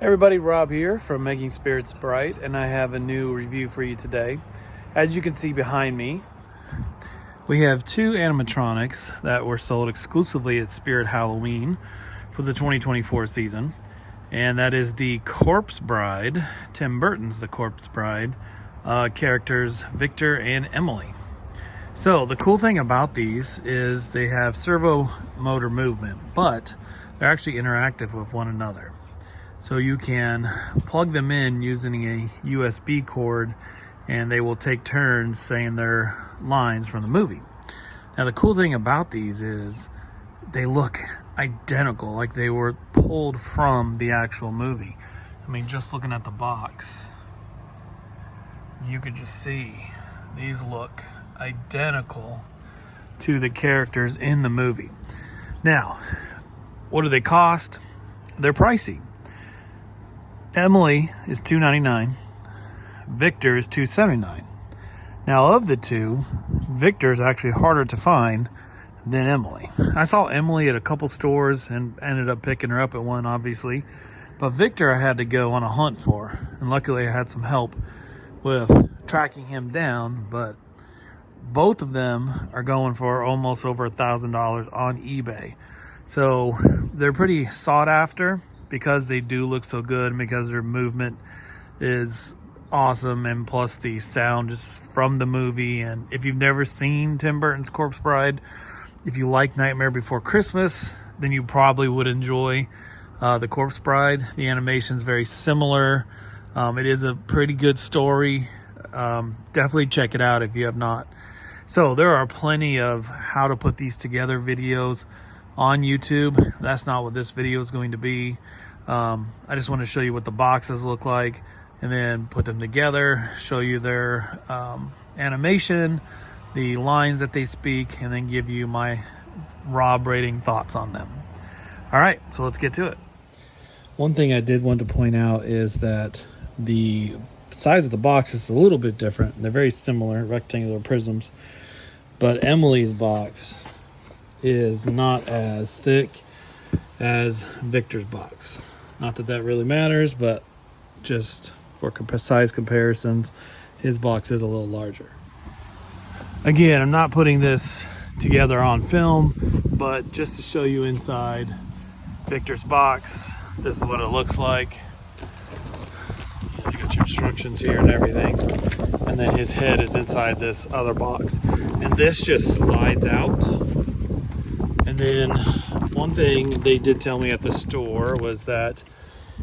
Everybody, Rob here from Making Spirits Bright, and I have a new review for you today. As you can see behind me, we have two animatronics that were sold exclusively at Spirit Halloween for the 2024 season, and that is the Corpse Bride, Tim Burton's The Corpse Bride, characters Victor and Emily. So the cool thing about these is they have servo motor movement, but they're actually interactive with one another. So you can plug them in using a USB cord and they will take turns saying their lines from the movie. Now the cool thing about these is they look identical, like they were pulled from the actual movie. I mean, just looking at the box, you could just see these look identical to the characters in the movie. Now, what do they cost? They're pricey. Emily is $2.99. Victor is $2.79. Now, of the two, Victor is actually harder to find than Emily. I saw Emily at a couple stores and ended up picking her up at one, obviously. But Victor I had to go on a hunt for. And luckily I had some help with tracking him down. But both of them are going for almost over $1,000 on eBay. So they're pretty sought after, because they do look so good and because their movement is awesome, and plus the sound is from the movie. And if you've never seen Tim Burton's Corpse Bride, if you like Nightmare Before Christmas, then you probably would enjoy The Corpse Bride. The animation's very similar. It is a pretty good story. Definitely check it out if you have not. So there are plenty of how to put these together videos on YouTube. That's not what this video is going to be. I just want to show you what the boxes look like and then put them together, show you their animation, the lines that they speak, and then give you my Rob rating thoughts on them. All right, so let's get to it. One thing I did want to point out is that the size of the box is a little bit different. They're very similar, rectangular prisms, but Emily's box is not as thick as Victor's box. Not that that really matters, but just for size comparisons, his box is a little larger. Again, I'm not putting this together on film, but just to show you inside Victor's box, this is what it looks like. You got your instructions here and everything, and then his head is inside this other box, and this just slides out. And then one thing they did tell me at the store was that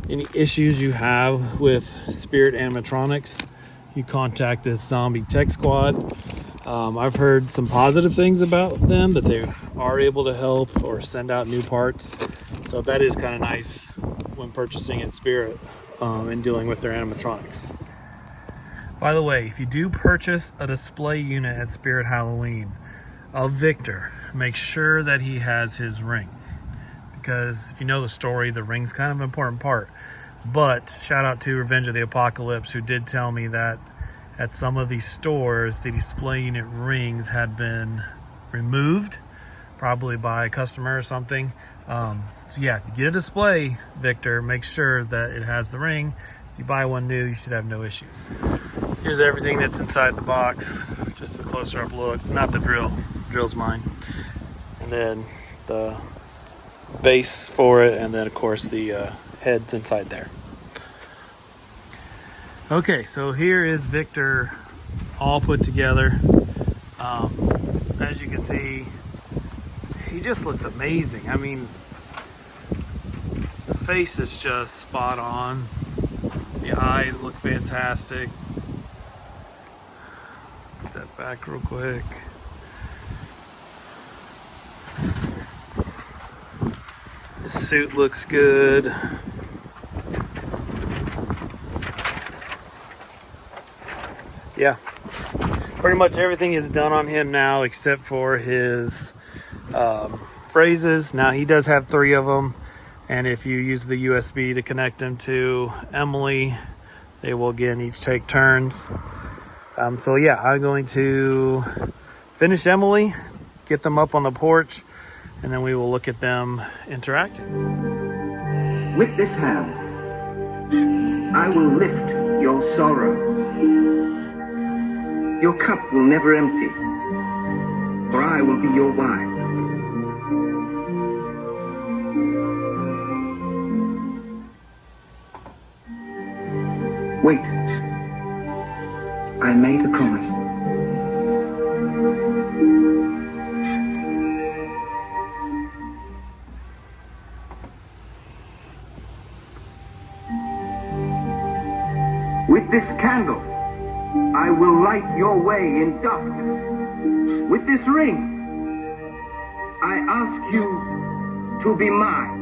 any issues you have with Spirit Animatronics, you contact this zombie tech squad. I've heard some positive things about them, that they are able to help or send out new parts. So that is kind of nice when purchasing at Spirit and dealing with their animatronics. By the way, if you do purchase a display unit at Spirit Halloween of Victor, make sure that he has his ring, because if you know the story, the ring's kind of an important part. But shout out to Revenge of the Apocalypse, who did tell me that at some of these stores the display unit rings had been removed, probably by a customer or something. So yeah, if you get a display Victor, make sure that it has the ring. If you buy one new, you should have no issues. Here's everything that's inside the box, just a closer up look. Not the drill, drill's mine. And then the base for it, and then of course the head's inside there. Okay, so here is Victor all put together. As you can see, he just looks amazing. I mean, the face is just spot on. The eyes look fantastic. Step back real quick. His suit looks good. Yeah, pretty much everything is done on him now except for his phrases. Now he does have 3 of them, and if you use the USB to connect them to Emily, they will again each take turns. So yeah, I'm going to finish Emily, get them up on the porch, and then we will look at them interacting. With this hand, I will lift your sorrow. Your cup will never empty, for I will be your wife. Wait. I made a promise. With this candle, I will light your way in darkness. With this ring, I ask you to be mine.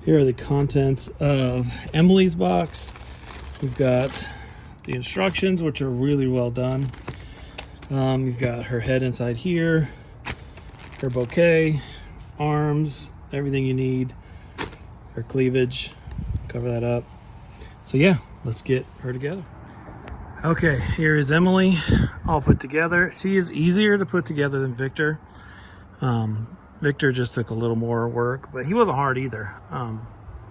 Here are the contents of Emily's box. We've got the instructions, which are really well done. You've got her head inside here, her bouquet, arms, everything you need, her cleavage, cover that up. So yeah, let's get her together. Okay, here is Emily all put together. She is easier to put together than Victor. Victor just took a little more work, but he wasn't hard either.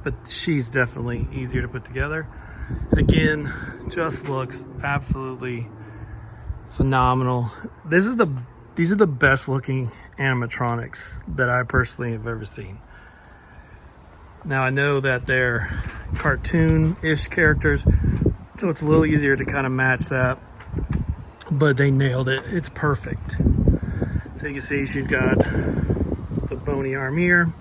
But she's definitely easier to put together. Again, just looks absolutely phenomenal. These are the best looking animatronics that I personally have ever seen. Now I know that they're cartoon-ish characters, so it's a little easier to kind of match that, but they nailed it. It's perfect. So you can see she's got the bony arm here.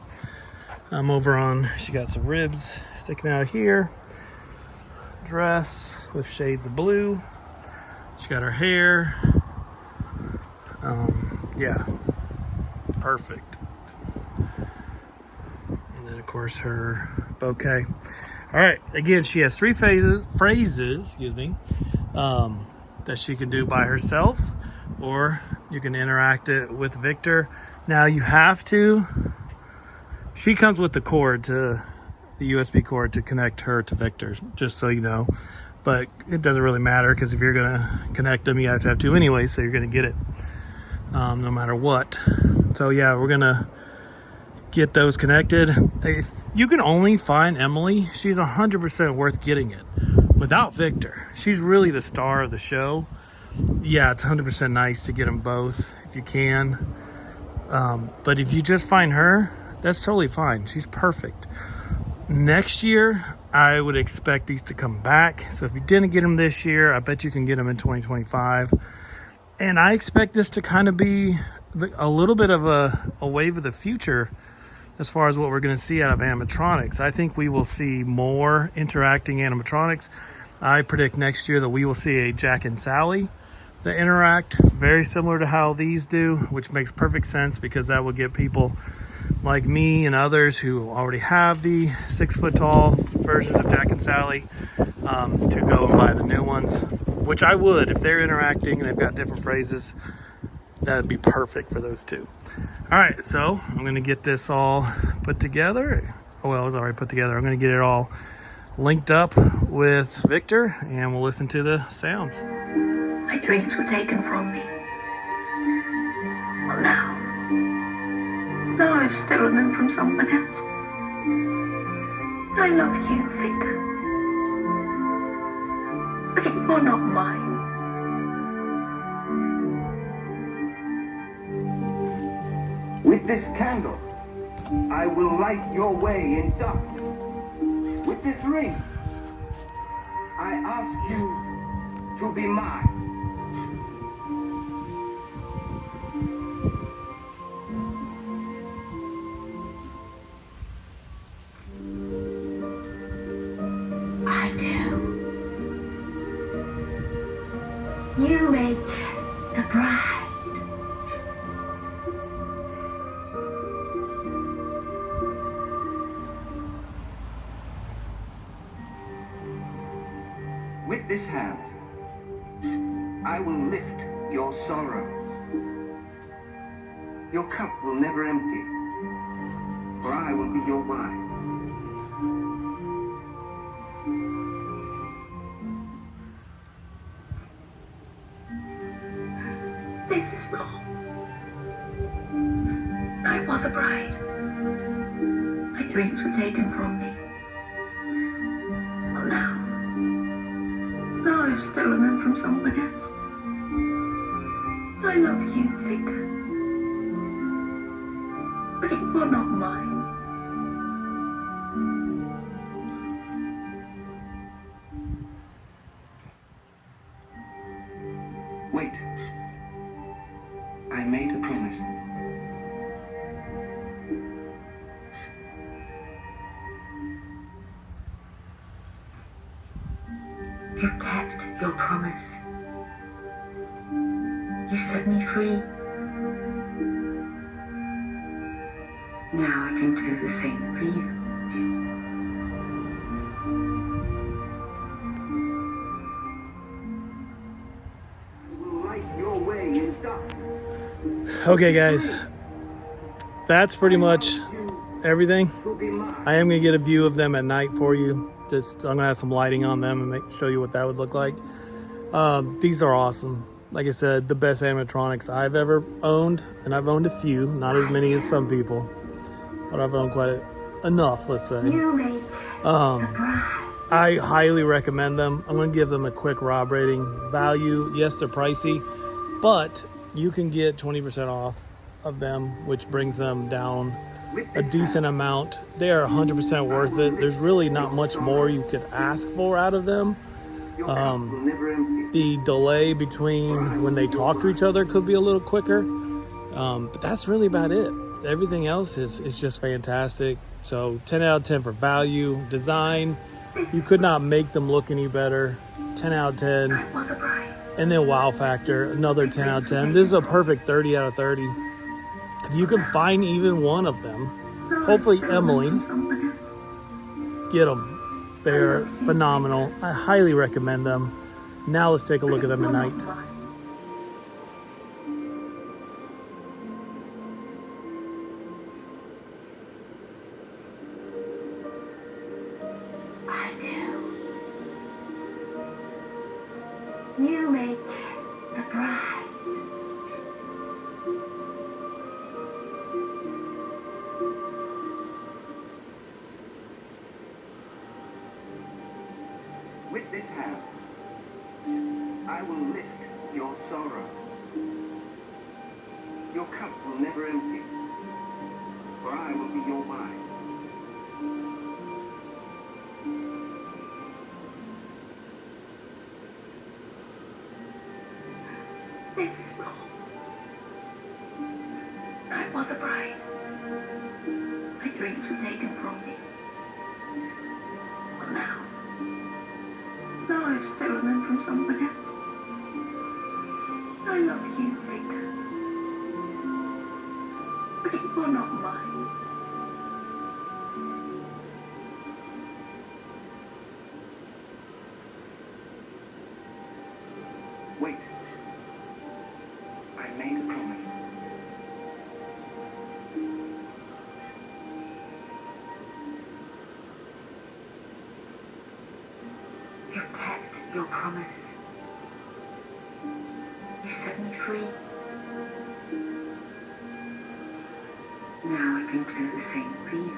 She got some ribs sticking out here. Dress with shades of blue. She got her hair. Yeah, perfect. And then of course her bouquet. All right, again, she has three phrases, that she can do by herself, or you can interact it with Victor. Now you have to, she comes with the cord, to the USB cord to connect her to Victor, just so you know. But it doesn't really matter, because if you're gonna connect them, you have to have two anyway, so you're gonna get it no matter what. So yeah, we're gonna get those connected. If you can only find Emily, she's 100% worth getting it. Without Victor, she's really the star of the show. Yeah, it's 100% nice to get them both if you can. But if you just find her, that's totally fine. She's perfect. Next year, I would expect these to come back. So if you didn't get them this year, I bet you can get them in 2025. And I expect this to kind of be a little bit of a wave of the future as far as what we're going to see out of animatronics. I think we will see more interacting animatronics. I predict next year that we will see a Jack and Sally that interact very similar to how these do, which makes perfect sense, because that will get people like me and others who already have the 6 foot tall versions of Jack and Sally to go and buy the new ones, which I would. If they're interacting and they've got different phrases, that'd be perfect for those two. All right, so I'm gonna get this all put together. Well, it's already put together. I'm gonna get it all linked up with Victor, and we'll listen to the sounds. My dreams were taken from me. Well, now I've stolen them from someone else. I love you, Victor. But you're not mine. With this candle, I will light your way in darkness. With this ring, I ask you to be mine. I do. You make the bride. With this hand, I will lift your sorrow. Your cup will never empty, for I will be your wife. This is wrong. I was a bride. My dreams were taken from me. But now I've stolen them from someone else. I love you, Victor. But you are not mine. Wait. I made a promise. You kept your promise. You set me free. Now I can do the same for you. Will light your way in darkness. Okay, guys, that's pretty much everything. To be mine. I am gonna get a view of them at night for you. Just I'm gonna have some lighting on them and show you what that would look like. These are awesome. Like I said, the best animatronics I've ever owned, and I've owned a few, not as many as some people, but I've owned quite enough, let's say. You make I highly recommend them. I'm gonna give them a quick Rob rating. Value, yes, they're pricey, but you can get 20% off of them, which brings them down a decent amount. They are 100% worth it. There's really not much more you could ask for out of them. Your cup will never empty. The delay between when they talk to each other could be a little quicker, but that's really about it. Everything else is just fantastic. So 10 out of 10 for value. Design, you could not make them look any better. 10 out of 10. I was a bride. And then wow factor, another 10 out of 10. This is a perfect 30 out of 30. If you can find even one of them, hopefully Emily, Someone else. get them. They're phenomenal. I highly recommend them. Now let's take a look at them at night. I do. You make the bride. With this hand, I will lift your sorrow. Your cup will never empty, for I will be your wine. This is wrong. I was a bride. My dreams were taken from me. But now I've stolen them from someone else. I love you, Victor. But you are not mine. Wait. I made a promise. You kept your promise. You set me free. Now I can do the same for you.